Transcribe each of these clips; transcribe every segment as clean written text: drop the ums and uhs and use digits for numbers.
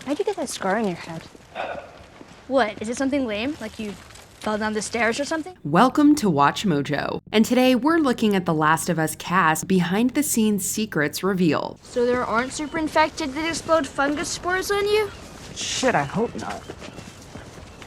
How'd you get that scar on your head? What, is it something lame? Like you fell down the stairs or something? Welcome to WatchMojo, and today we're looking at the Last of Us cast behind-the-scenes secrets revealed. So there aren't super infected that explode fungus spores on you? Shit, I hope not.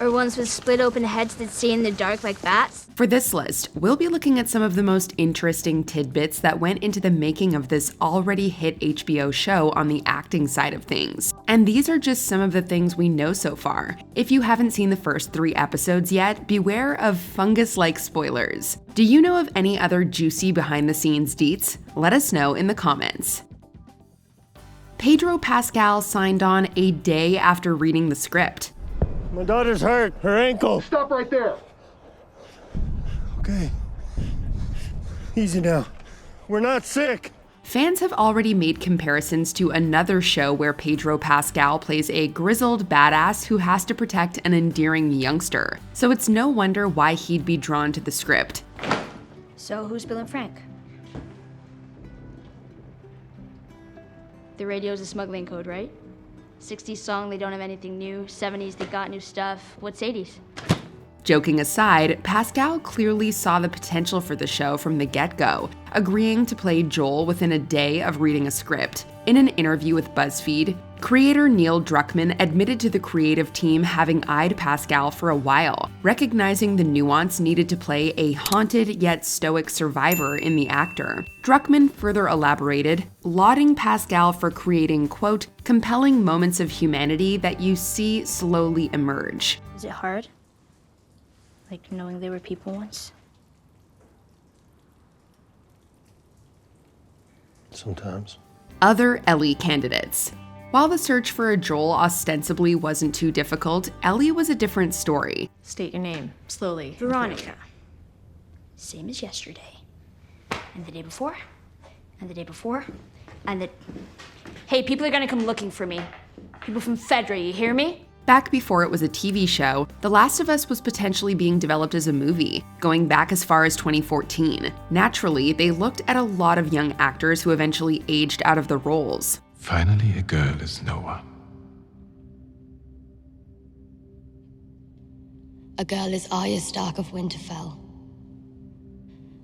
Or ones with split open heads that see in the dark like bats? For this list, we'll be looking at some of the most interesting tidbits that went into the making of this already hit HBO show on the acting side of things. And these are just some of the things we know so far. If you haven't seen the first 3 episodes yet, beware of fungus-like spoilers. Do you know of any other juicy behind-the-scenes deets? Let us know in the comments. Pedro Pascal signed on a day after reading the script. My daughter's hurt. Her ankle. Stop right there. Okay. Easy now. We're not sick. Fans have already made comparisons to another show where Pedro Pascal plays a grizzled badass who has to protect an endearing youngster. So it's no wonder why he'd be drawn to the script. So who's Bill and Frank? The radio's a smuggling code, right? 60s song, they don't have anything new. 70s, they got new stuff. What's 80s? Joking aside, Pascal clearly saw the potential for the show from the get-go, agreeing to play Joel within a day of reading a script. In an interview with BuzzFeed, creator Neil Druckmann admitted to the creative team having eyed Pascal for a while, recognizing the nuance needed to play a haunted yet stoic survivor in the actor. Druckmann further elaborated, lauding Pascal for creating, quote, compelling moments of humanity that you see slowly emerge. Is it hard? Like knowing they were people once? Sometimes. Other Ellie candidates. While the search for a Joel ostensibly wasn't too difficult, Ellie was a different story. State your name, slowly. Veronica. Same as yesterday. And the day before. And the day before. And the... Hey, people are gonna come looking for me. People from Fedra, you hear me? Back before it was a TV show, The Last of Us was potentially being developed as a movie, going back as far as 2014. Naturally, they looked at a lot of young actors who eventually aged out of the roles. Finally, a girl is no one. A girl is Arya Stark of Winterfell.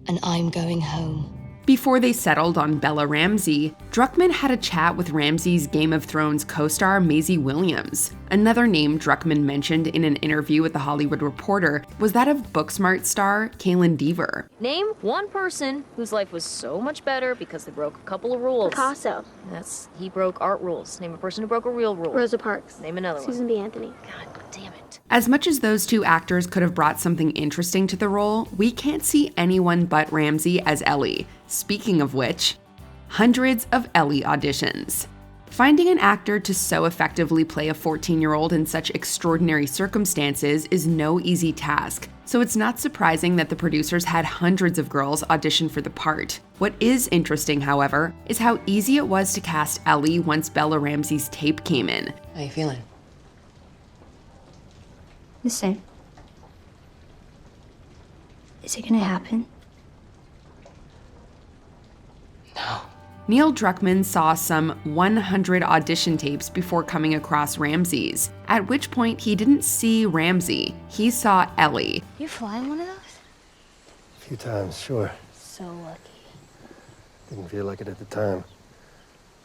And I'm going home. Before they settled on Bella Ramsey, Druckmann had a chat with Ramsey's Game of Thrones co-star Maisie Williams. Another name Druckmann mentioned in an interview with The Hollywood Reporter was that of Booksmart star Kaitlyn Dever. Name one person whose life was so much better because they broke a couple of rules. Picasso. He broke art rules. Name a person who broke a real rule. Rosa Parks. Name another Susan B. Anthony. one. God damn it. As much as those 2 actors could have brought something interesting to the role, we can't see anyone but Ramsey as Ellie. Speaking of which, Hundreds of Ellie Auditions. Finding an actor to so effectively play a 14-year-old in such extraordinary circumstances is no easy task, so it's not surprising that the producers had hundreds of girls audition for the part. What is interesting, however, is how easy it was to cast Ellie once Bella Ramsey's tape came in. How you feeling? The same. Is it gonna happen? No. Neil Druckmann saw some 100 audition tapes before coming across Ramsey's, at which point he didn't see Ramsey, he saw Ellie. You flying one of those? A few times, sure. So lucky. Didn't feel like it at the time.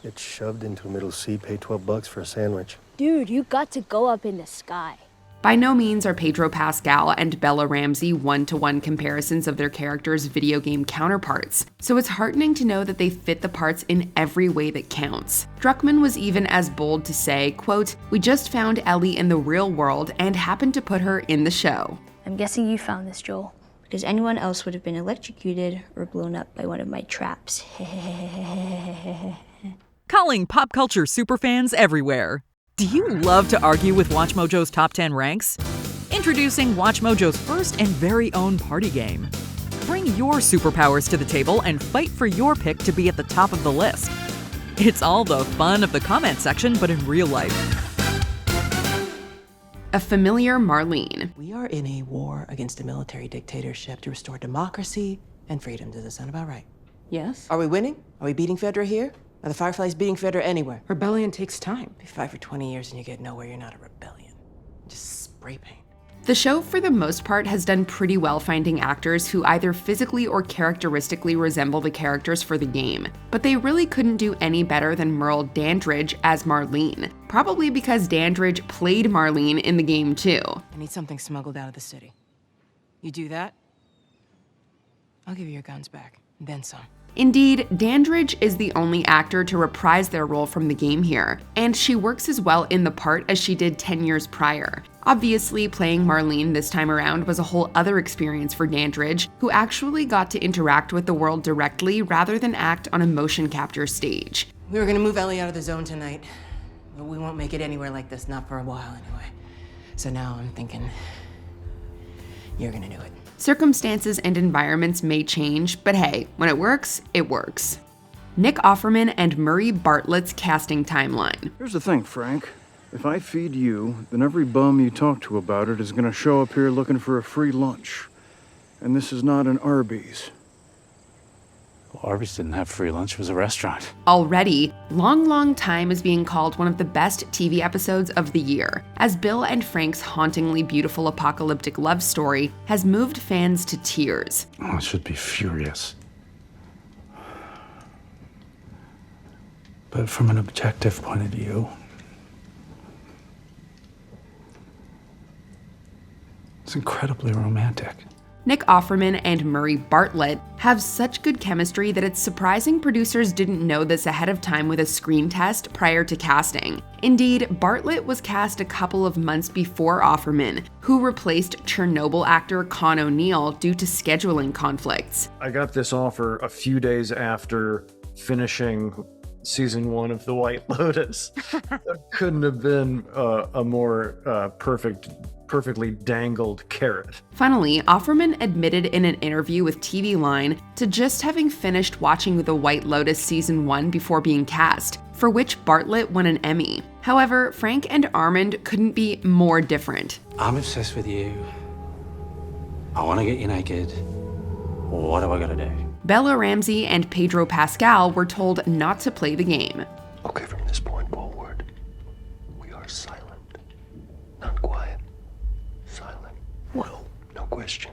Get shoved into a middle seat, pay $12 for a sandwich. Dude, you got to go up in the sky. By no means are Pedro Pascal and Bella Ramsey one-to-one comparisons of their characters' video game counterparts, so it's heartening to know that they fit the parts in every way that counts. Druckmann was even as bold to say, quote, "We just found Ellie in the real world and happened to put her in the show." I'm guessing you found this, Joel, because anyone else would have been electrocuted or blown up by one of my traps. Calling pop culture superfans everywhere. Do you love to argue with WatchMojo's top 10 ranks? Introducing WatchMojo's first and very own party game. Bring your superpowers to the table and fight for your pick to be at the top of the list. It's all the fun of the comment section, but in real life. A familiar Marlene. We are in a war against a military dictatorship to restore democracy and freedom. Does that sound about right? Yes? Are we winning? Are we beating Fedra here? Are the Fireflies beating Fedra anywhere? Rebellion takes time. If you fight for 20 years and you get nowhere, you're not a rebellion. Just spray paint. The show, for the most part, has done pretty well finding actors who either physically or characteristically resemble the characters for the game, but they really couldn't do any better than Merle Dandridge as Marlene, probably because Dandridge played Marlene in the game too. I need something smuggled out of the city. You do that, I'll give you your guns back, and then some. Indeed, Dandridge is the only actor to reprise their role from the game here, and she works as well in the part as she did 10 years prior. Obviously, playing Marlene this time around was a whole other experience for Dandridge, who actually got to interact with the world directly rather than act on a motion capture stage. We were gonna move Ellie out of the zone tonight, but we won't make it anywhere like this, not for a while anyway. So now I'm thinking, you're gonna do it. Circumstances and environments may change, but hey, when it works, it works. Nick Offerman and Murray Bartlett's casting timeline. Here's the thing, Frank. If I feed you, then every bum you talk to about it is gonna show up here looking for a free lunch. And this is not an Arby's. Well, Arby's didn't have free lunch, it was a restaurant. Already, Long Long Time is being called one of the best TV episodes of the year, as Bill and Frank's hauntingly beautiful apocalyptic love story has moved fans to tears. Oh, it should be furious. But from an objective point of view, it's incredibly romantic. Nick Offerman and Murray Bartlett have such good chemistry that it's surprising producers didn't know this ahead of time with a screen test prior to casting. Indeed, Bartlett was cast a couple of months before Offerman, who replaced Chernobyl actor Con O'Neill due to scheduling conflicts. I got this offer a few days after finishing season 1 of The White Lotus. There couldn't have been a more perfectly dangled carrot. Funnily, Offerman admitted in an interview with TV Line to just having finished watching The White Lotus season 1 before being cast, for which Bartlett won an Emmy. However, Frank and Armand couldn't be more different. I'm obsessed with you. I want to get you naked. What do I gotta do? Bella Ramsey and Pedro Pascal were told not to play the game. Okay, from this point forward, we are silent. Not quiet. Silent. No question.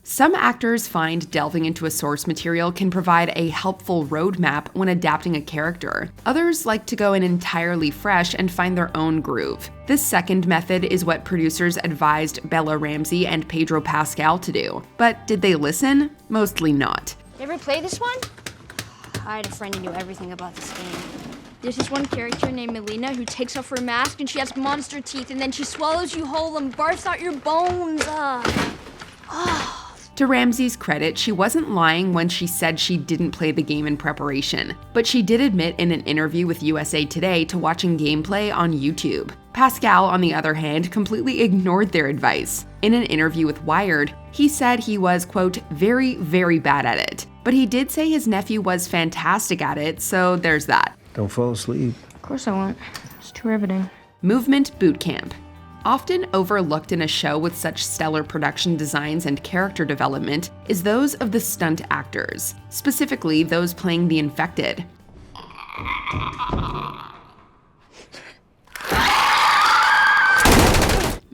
Some actors find delving into a source material can provide a helpful roadmap when adapting a character. Others like to go in entirely fresh and find their own groove. This second method is what producers advised Bella Ramsey and Pedro Pascal to do. But did they listen? Mostly not. You ever play this one? I had a friend who knew everything about this game. There's this one character named Melina who takes off her mask and she has monster teeth and then she swallows you whole and barfs out your bones. To Ramsey's credit, she wasn't lying when she said she didn't play the game in preparation, but she did admit in an interview with USA Today to watching gameplay on YouTube. Pascal, on the other hand, completely ignored their advice. In an interview with Wired, he said he was, quote, very, very bad at it. But he did say his nephew was fantastic at it, so there's that. Don't fall asleep. Of course I won't. It's too riveting. Movement Boot Camp. Often overlooked in a show with such stellar production designs and character development is those of the stunt actors, specifically those playing the infected.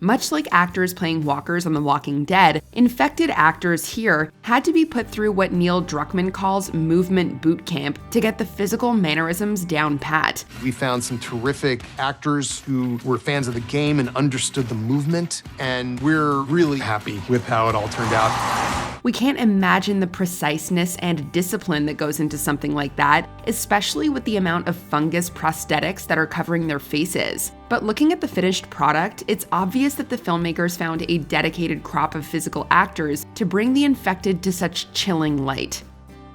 Much like actors playing walkers on The Walking Dead, infected actors here had to be put through what Neil Druckmann calls movement boot camp to get the physical mannerisms down pat. We found some terrific actors who were fans of the game and understood the movement, and we're really happy with how it all turned out. We can't imagine the preciseness and discipline that goes into something like that, especially with the amount of fungus prosthetics that are covering their faces. But looking at the finished product, it's obvious that the filmmakers found a dedicated crop of physical actors to bring the infected to such chilling light.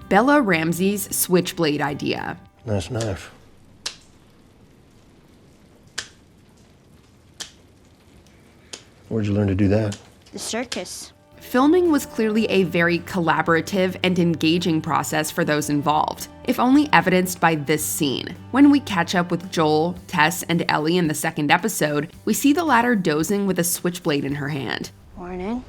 Bella Ramsey's Switchblade idea. Nice knife. Where'd you learn to do that? The circus. Filming was clearly a very collaborative and engaging process for those involved, if only evidenced by this scene. When we catch up with Joel, Tess, and Ellie in the second episode, we see the latter dozing with a switchblade in her hand. Morning.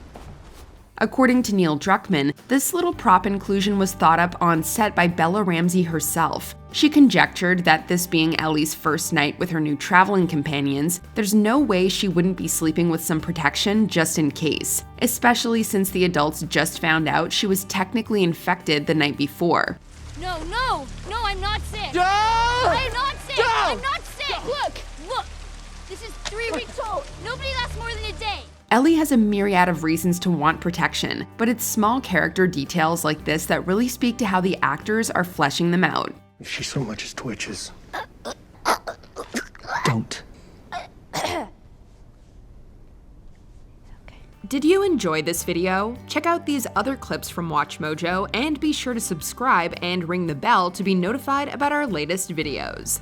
According to Neil Druckmann, this little prop inclusion was thought up on set by Bella Ramsey herself. She conjectured that this being Ellie's first night with her new traveling companions, there's no way she wouldn't be sleeping with some protection just in case, especially since the adults just found out she was technically infected the night before. No, I'm not sick. No! I am not sick. No! I'm not sick. Look. This is 3 weeks old. Nobody lasts more than a day. Ellie has a myriad of reasons to want protection, but it's small character details like this that really speak to how the actors are fleshing them out. If she so much as twitches, don't. Did you enjoy this video? Check out these other clips from WatchMojo and be sure to subscribe and ring the bell to be notified about our latest videos.